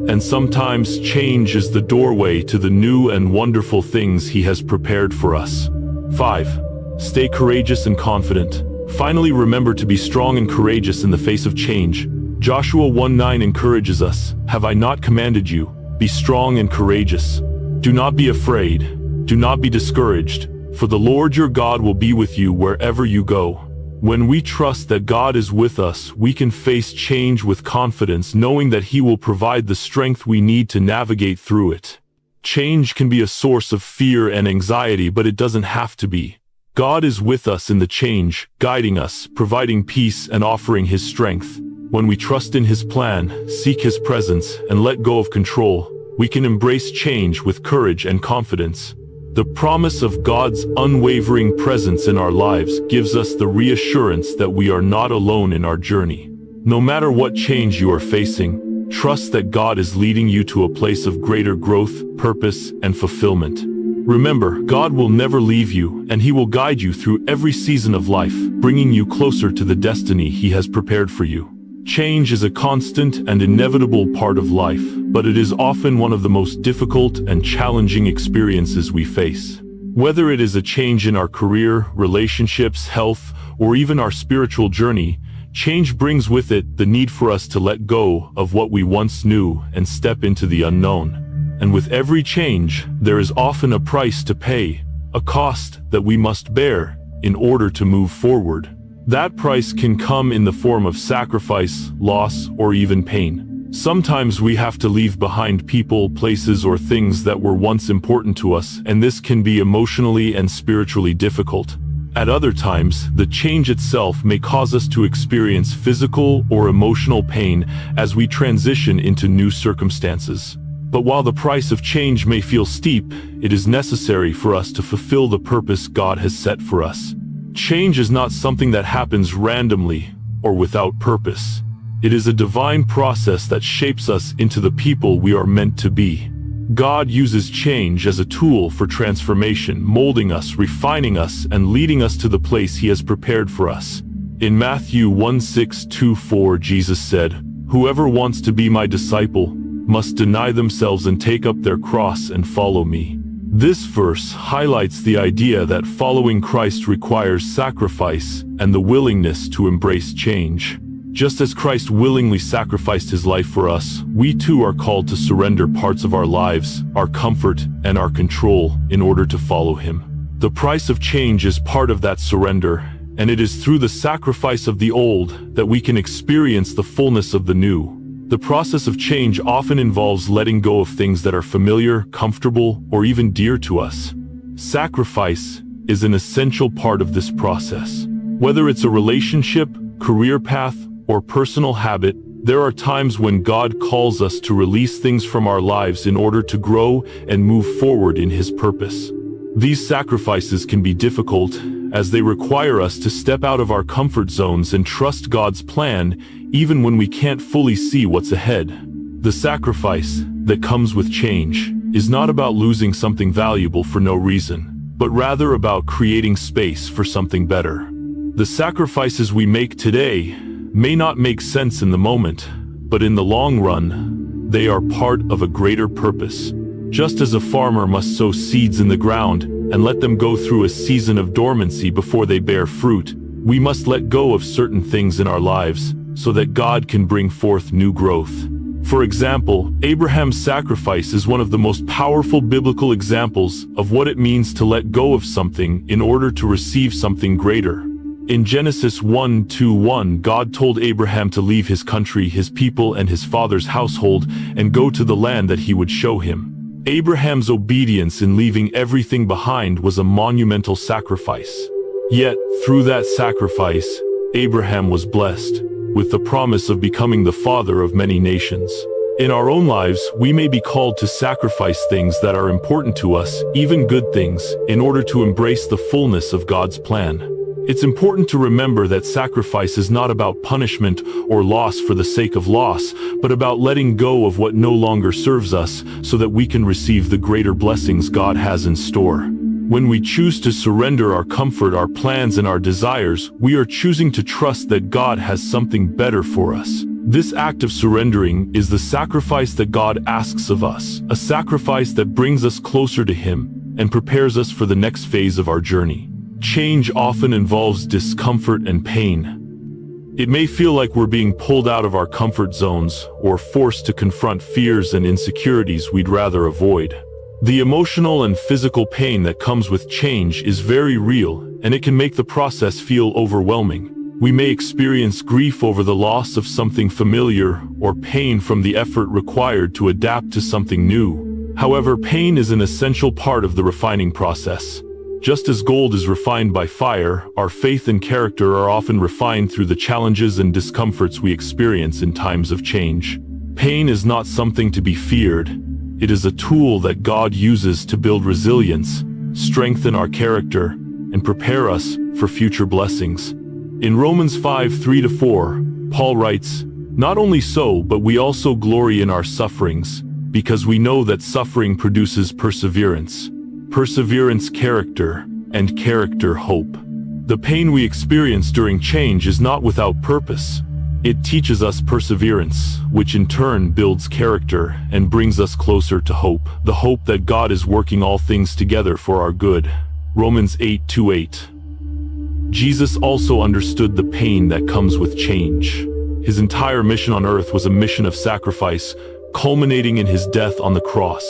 And sometimes change is the doorway to the new and wonderful things He has prepared for us. 5. Stay courageous and confident. Finally, remember to be strong and courageous in the face of change. Joshua 1:9 encourages us, "Have I not commanded you? Be strong and courageous. Do not be afraid. Do not be discouraged, for the Lord your God will be with you wherever you go." When we trust that God is with us, we can face change with confidence, knowing that He will provide the strength we need to navigate through it. Change can be a source of fear and anxiety, but it doesn't have to be. God is with us in the change, guiding us, providing peace, and offering His strength. When we trust in His plan, seek His presence, and let go of control, we can embrace change with courage and confidence. The promise of God's unwavering presence in our lives gives us the reassurance that we are not alone in our journey. No matter what change you are facing, trust that God is leading you to a place of greater growth, purpose, and fulfillment. Remember, God will never leave you, and He will guide you through every season of life, bringing you closer to the destiny He has prepared for you. Change is a constant and inevitable part of life, but it is often one of the most difficult and challenging experiences we face. Whether it is a change in our career, relationships, health, or even our spiritual journey, change brings with it the need for us to let go of what we once knew and step into the unknown. And with every change, there is often a price to pay, a cost that we must bear in order to move forward. That price can come in the form of sacrifice, loss, or even pain. Sometimes we have to leave behind people, places, or things that were once important to us, and this can be emotionally and spiritually difficult. At other times, the change itself may cause us to experience physical or emotional pain as we transition into new circumstances. But while the price of change may feel steep, it is necessary for us to fulfill the purpose God has set for us. Change is not something that happens randomly or without purpose. It is a divine process that shapes us into the people we are meant to be. God uses change as a tool for transformation, molding us, refining us, and leading us to the place He has prepared for us. In Matthew 1:6-4, Jesus said, "Whoever wants to be my disciple must deny themselves and take up their cross and follow me." This verse highlights the idea that following Christ requires sacrifice and the willingness to embrace change. Just as Christ willingly sacrificed His life for us, we too are called to surrender parts of our lives, our comfort, and our control in order to follow Him. The price of change is part of that surrender, and it is through the sacrifice of the old that we can experience the fullness of the new. The process of change often involves letting go of things that are familiar, comfortable, or even dear to us. Sacrifice is an essential part of this process. Whether it's a relationship, career path, or personal habit, there are times when God calls us to release things from our lives in order to grow and move forward in His purpose. These sacrifices can be difficult, as they require us to step out of our comfort zones and trust God's plan, even when we can't fully see what's ahead. The sacrifice that comes with change is not about losing something valuable for no reason, but rather about creating space for something better. The sacrifices we make today may not make sense in the moment, but in the long run, they are part of a greater purpose. Just as a farmer must sow seeds in the ground and let them go through a season of dormancy before they bear fruit, we must let go of certain things in our lives so that God can bring forth new growth. For example, Abraham's sacrifice is one of the most powerful biblical examples of what it means to let go of something in order to receive something greater. In Genesis 1:1, God told Abraham to leave his country, his people, and his father's household and go to the land that He would show him. Abraham's obedience in leaving everything behind was a monumental sacrifice. Yet, through that sacrifice, Abraham was blessed with the promise of becoming the father of many nations. In our own lives, we may be called to sacrifice things that are important to us, even good things, in order to embrace the fullness of God's plan. It's important to remember that sacrifice is not about punishment or loss for the sake of loss, but about letting go of what no longer serves us so that we can receive the greater blessings God has in store. When we choose to surrender our comfort, our plans, and our desires, we are choosing to trust that God has something better for us. This act of surrendering is the sacrifice that God asks of us, a sacrifice that brings us closer to Him and prepares us for the next phase of our journey. Change often involves discomfort and pain. It may feel like we're being pulled out of our comfort zones or forced to confront fears and insecurities we'd rather avoid. The emotional and physical pain that comes with change is very real, and it can make the process feel overwhelming. We may experience grief over the loss of something familiar or pain from the effort required to adapt to something new. However, pain is an essential part of the refining process. Just as gold is refined by fire, our faith and character are often refined through the challenges and discomforts we experience in times of change. Pain is not something to be feared. It is a tool that God uses to build resilience, strengthen our character, and prepare us for future blessings. In Romans 5:3-4, Paul writes, "Not only so, but we also glory in our sufferings, because we know that suffering produces perseverance. Perseverance, character, and character, hope." The pain we experience during change is not without purpose. It teaches us perseverance, which in turn builds character and brings us closer to hope, the hope that God is working all things together for our good. Romans 8:2-8. Jesus also understood the pain that comes with change. His entire mission on earth was a mission of sacrifice, culminating in his death on the cross.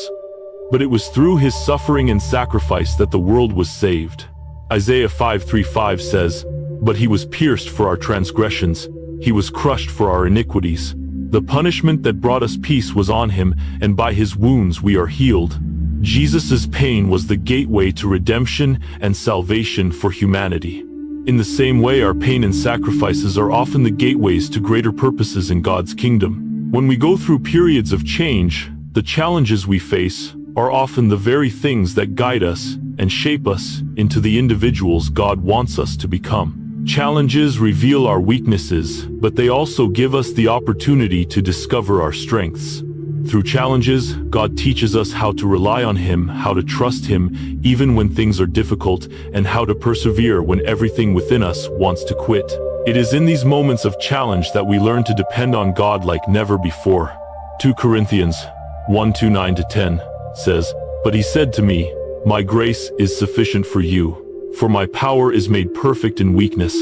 But it was through his suffering and sacrifice that the world was saved. Isaiah 5:3-5 says, "But he was pierced for our transgressions, he was crushed for our iniquities. The punishment that brought us peace was on him, and by his wounds we are healed." Jesus' pain was the gateway to redemption and salvation for humanity. In the same way, our pain and sacrifices are often the gateways to greater purposes in God's kingdom. When we go through periods of change, the challenges we face are often the very things that guide us and shape us into the individuals God wants us to become. Challenges reveal our weaknesses, but they also give us the opportunity to discover our strengths. Through challenges, God teaches us how to rely on Him, how to trust Him even when things are difficult, and how to persevere when everything within us wants to quit. It is in these moments of challenge that we learn to depend on God like never before. 2 Corinthians 1:9-10 says, "But He said to me, 'My grace is sufficient for you, for my power is made perfect in weakness.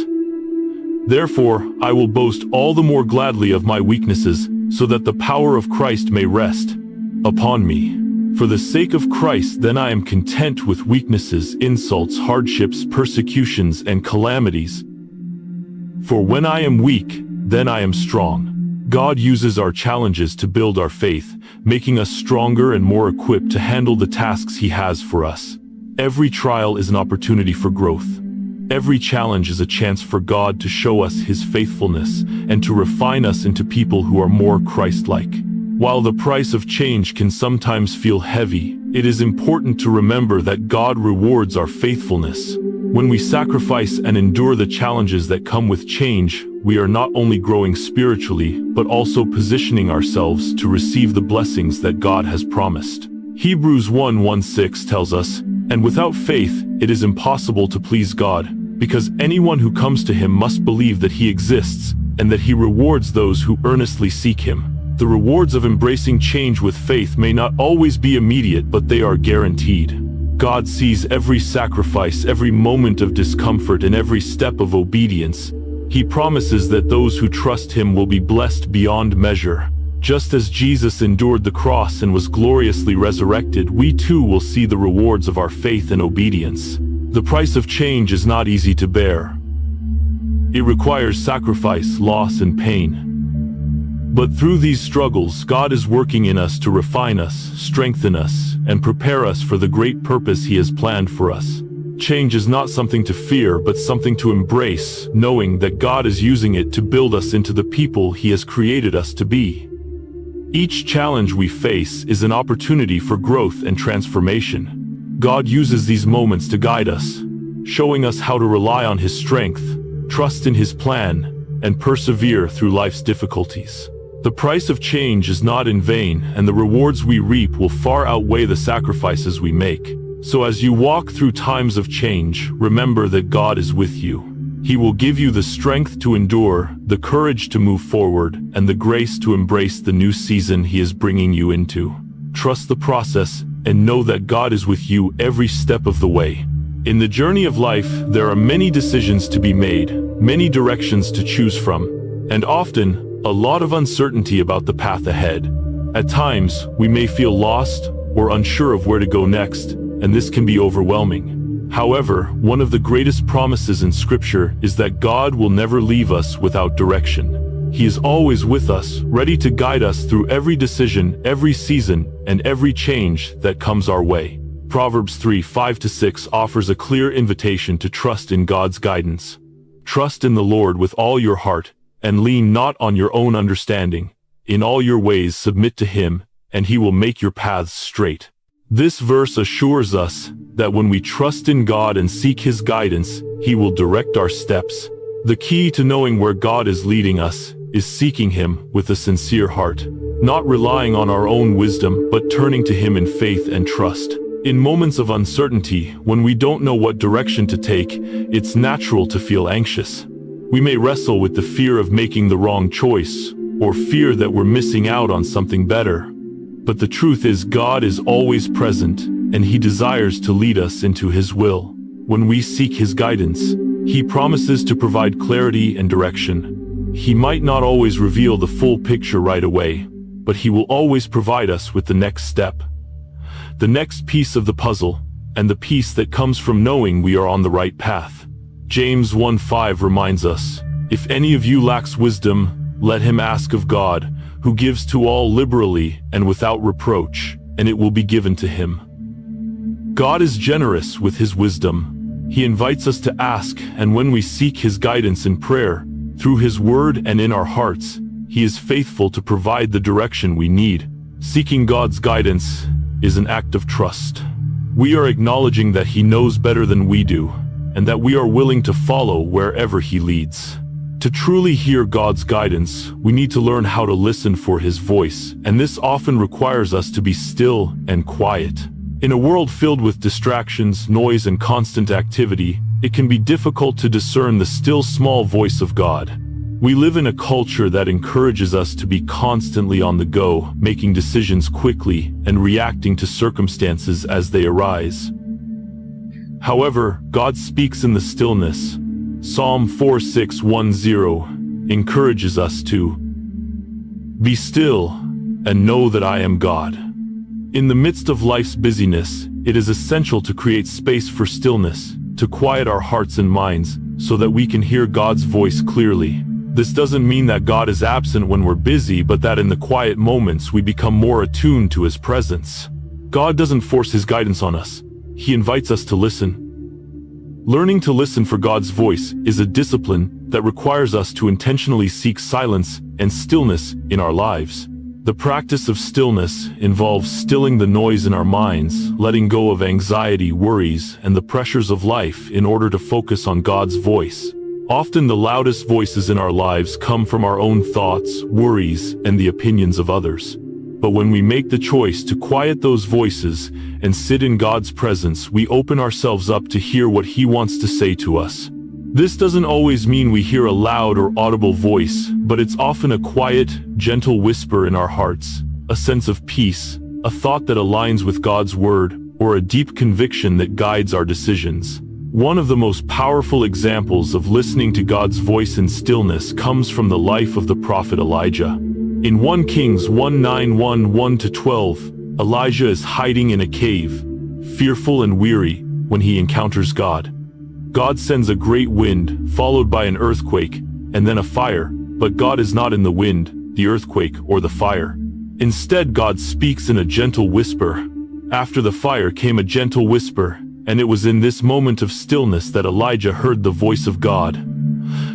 Therefore, I will boast all the more gladly of my weaknesses, so that the power of Christ may rest upon me. For the sake of Christ, then I am content with weaknesses, insults, hardships, persecutions, and calamities. For when I am weak, then I am strong." God uses our challenges to build our faith, making us stronger and more equipped to handle the tasks He has for us. Every trial is an opportunity for growth. Every challenge is a chance for God to show us His faithfulness and to refine us into people who are more Christ-like. While the price of change can sometimes feel heavy, it is important to remember that God rewards our faithfulness. When we sacrifice and endure the challenges that come with change, we are not only growing spiritually, but also positioning ourselves to receive the blessings that God has promised. Hebrews 1:16 tells us, "And without faith, it is impossible to please God, because anyone who comes to Him must believe that He exists, and that He rewards those who earnestly seek Him." The rewards of embracing change with faith may not always be immediate, but they are guaranteed. God sees every sacrifice, every moment of discomfort, and every step of obedience. He promises that those who trust Him will be blessed beyond measure. Just as Jesus endured the cross and was gloriously resurrected, we too will see the rewards of our faith and obedience. The price of change is not easy to bear. It requires sacrifice, loss, and pain. But through these struggles, God is working in us to refine us, strengthen us, and prepare us for the great purpose He has planned for us. Change is not something to fear, but something to embrace, knowing that God is using it to build us into the people He has created us to be. Each challenge we face is an opportunity for growth and transformation. God uses these moments to guide us, showing us how to rely on His strength, trust in His plan, and persevere through life's difficulties. The price of change is not in vain, and the rewards we reap will far outweigh the sacrifices we make. So as you walk through times of change, remember that God is with you. He will give you the strength to endure, the courage to move forward, and the grace to embrace the new season He is bringing you into. Trust the process and know that God is with you every step of the way. In the journey of life, there are many decisions to be made, many directions to choose from, and often, a lot of uncertainty about the path ahead. At times, we may feel lost or unsure of where to go next, and this can be overwhelming. However, one of the greatest promises in Scripture is that God will never leave us without direction. He is always with us, ready to guide us through every decision, every season, and every change that comes our way. Proverbs 3:5-6 offers a clear invitation to trust in God's guidance. Trust in the Lord with all your heart, and lean not on your own understanding. In all your ways submit to Him, and He will make your paths straight. This verse assures us that when we trust in God and seek His guidance, He will direct our steps. The key to knowing where God is leading us is seeking Him with a sincere heart, not relying on our own wisdom, but turning to Him in faith and trust. In moments of uncertainty, when we don't know what direction to take, it's natural to feel anxious. We may wrestle with the fear of making the wrong choice, or fear that we're missing out on something better. But the truth is, God is always present, and He desires to lead us into His will. When we seek His guidance, He promises to provide clarity and direction. He might not always reveal the full picture right away, but He will always provide us with the next step, the next piece of the puzzle, and the peace that comes from knowing we are on the right path. James 1:5 reminds us, "If any of you lacks wisdom, let him ask of God, who gives to all liberally and without reproach, and it will be given to him." God is generous with His wisdom. He invites us to ask, and when we seek His guidance in prayer, through His word and in our hearts, He is faithful to provide the direction we need. Seeking God's guidance is an act of trust. We are acknowledging that He knows better than we do, and that we are willing to follow wherever He leads. To truly hear God's guidance, we need to learn how to listen for His voice, and this often requires us to be still and quiet. In a world filled with distractions, noise, and constant activity, it can be difficult to discern the still small voice of God. We live in a culture that encourages us to be constantly on the go, making decisions quickly and reacting to circumstances as they arise. However, God speaks in the stillness. Psalm 46:10 encourages us to be still and know that I am God. In the midst of life's busyness, it is essential to create space for stillness, to quiet our hearts and minds, so that we can hear God's voice clearly. This doesn't mean that God is absent when we're busy, but that in the quiet moments we become more attuned to His presence. God doesn't force His guidance on us. He invites us to listen. Learning to listen for God's voice is a discipline that requires us to intentionally seek silence and stillness in our lives. The practice of stillness involves stilling the noise in our minds, letting go of anxiety, worries, and the pressures of life in order to focus on God's voice. Often the loudest voices in our lives come from our own thoughts, worries, and the opinions of others. But when we make the choice to quiet those voices and sit in God's presence, we open ourselves up to hear what He wants to say to us. This doesn't always mean we hear a loud or audible voice, but it's often a quiet, gentle whisper in our hearts, a sense of peace, a thought that aligns with God's word, or a deep conviction that guides our decisions. One of the most powerful examples of listening to God's voice in stillness comes from the life of the prophet Elijah. In 1 Kings 1:9-1-12, Elijah is hiding in a cave, fearful and weary, when he encounters God. God sends a great wind, followed by an earthquake, and then a fire, but God is not in the wind, the earthquake, or the fire. Instead, God speaks in a gentle whisper. After the fire came a gentle whisper, and it was in this moment of stillness that Elijah heard the voice of God.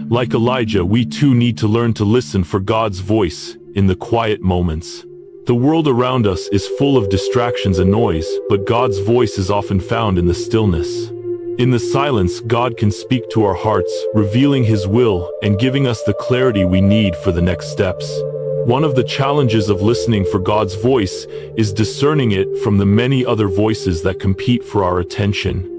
Like Elijah, we too need to learn to listen for God's voice in the quiet moments. The world around us is full of distractions and noise, but God's voice is often found in the stillness. In the silence, God can speak to our hearts, revealing His will and giving us the clarity we need for the next steps. One of the challenges of listening for God's voice is discerning it from the many other voices that compete for our attention.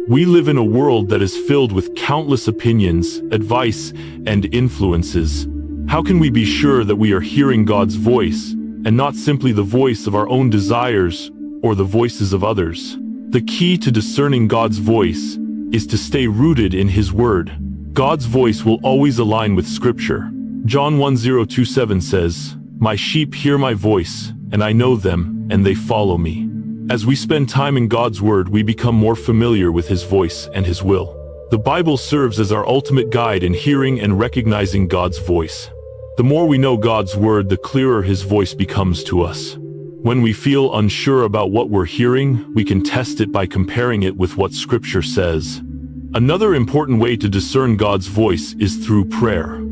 We live in a world that is filled with countless opinions, advice, and influences. How can we be sure that we are hearing God's voice, and not simply the voice of our own desires or the voices of others? The key to discerning God's voice is to stay rooted in His Word. God's voice will always align with Scripture. John 10:27 says, "My sheep hear my voice, and I know them, and they follow me." As we spend time in God's Word, we become more familiar with His voice and His will. The Bible serves as our ultimate guide in hearing and recognizing God's voice. The more we know God's Word, the clearer His voice becomes to us. When we feel unsure about what we're hearing, we can test it by comparing it with what Scripture says. Another important way to discern God's voice is through prayer.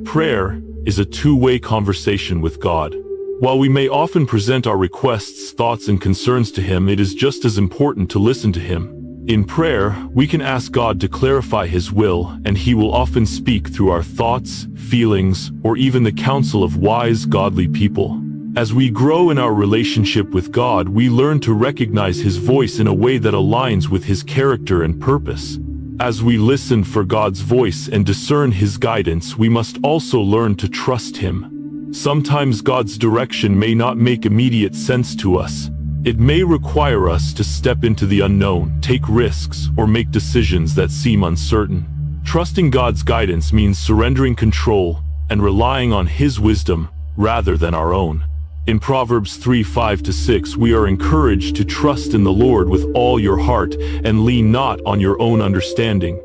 Prayer is a two-way conversation with God. While we may often present our requests, thoughts, and concerns to Him, it is just as important to listen to Him. In prayer, we can ask God to clarify His will, and He will often speak through our thoughts, feelings, or even the counsel of wise, godly people. As we grow in our relationship with God, we learn to recognize His voice in a way that aligns with His character and purpose. As we listen for God's voice and discern His guidance, we must also learn to trust Him. Sometimes God's direction may not make immediate sense to us. It may require us to step into the unknown, take risks, or make decisions that seem uncertain. Trusting God's guidance means surrendering control and relying on His wisdom rather than our own. In Proverbs 3:5-6, we are encouraged to trust in the Lord with all your heart and lean not on your own understanding.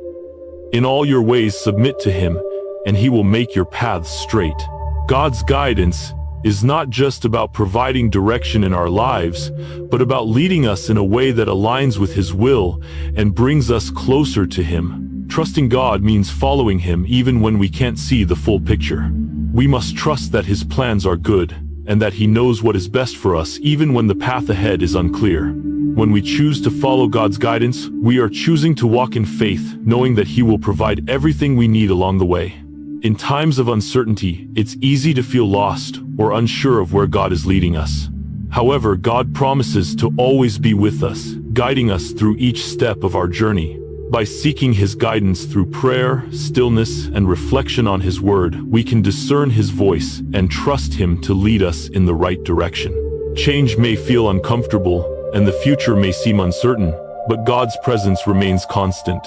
In all your ways submit to Him, and He will make your paths straight. God's guidance is not just about providing direction in our lives, but about leading us in a way that aligns with His will and brings us closer to Him. Trusting God means following Him even when we can't see the full picture. We must trust that His plans are good, and that He knows what is best for us even when the path ahead is unclear. When we choose to follow God's guidance, we are choosing to walk in faith, knowing that He will provide everything we need along the way. In times of uncertainty, it's easy to feel lost or unsure of where God is leading us. However, God promises to always be with us, guiding us through each step of our journey. By seeking His guidance through prayer, stillness, and reflection on His Word, we can discern His voice and trust Him to lead us in the right direction. Change may feel uncomfortable, and the future may seem uncertain, but God's presence remains constant.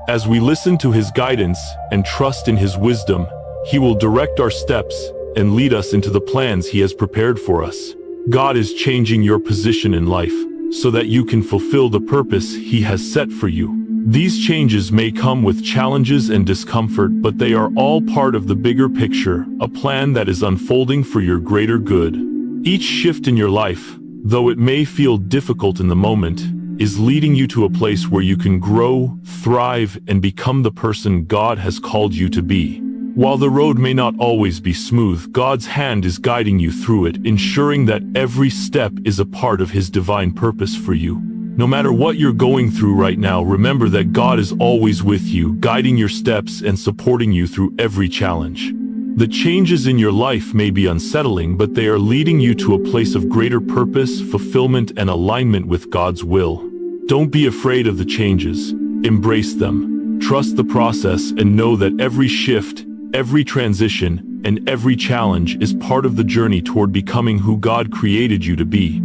As we listen to His guidance and trust in His wisdom, He will direct our steps and lead us into the plans He has prepared for us. God is changing your position in life so that you can fulfill the purpose He has set for you. These changes may come with challenges and discomfort, but they are all part of the bigger picture, a plan that is unfolding for your greater good. Each shift in your life, though it may feel difficult in the moment, is leading you to a place where you can grow, thrive, and become the person God has called you to be. While the road may not always be smooth, God's hand is guiding you through it, ensuring that every step is a part of His divine purpose for you. No matter what you're going through right now, remember that God is always with you, guiding your steps and supporting you through every challenge. The changes in your life may be unsettling, but they are leading you to a place of greater purpose, fulfillment, and alignment with God's will. Don't be afraid of the changes. Embrace them. Trust the process and know that every shift, every transition, and every challenge is part of the journey toward becoming who God created you to be.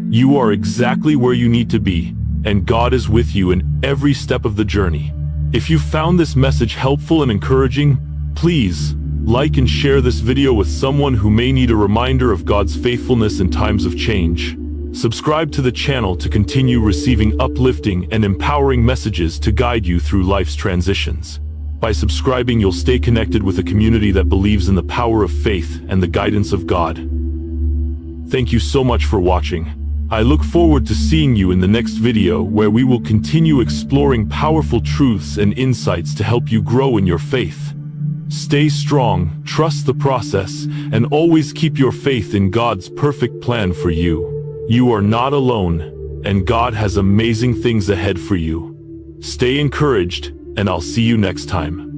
You are exactly where you need to be, and God is with you in every step of the journey. If you found this message helpful and encouraging, please like and share this video with someone who may need a reminder of God's faithfulness in times of change. Subscribe to the channel to continue receiving uplifting and empowering messages to guide you through life's transitions. By subscribing, you'll stay connected with a community that believes in the power of faith and the guidance of God. Thank you so much for watching. I look forward to seeing you in the next video, where we will continue exploring powerful truths and insights to help you grow in your faith. Stay strong, trust the process, and always keep your faith in God's perfect plan for you. You are not alone, and God has amazing things ahead for you. Stay encouraged, and I'll see you next time.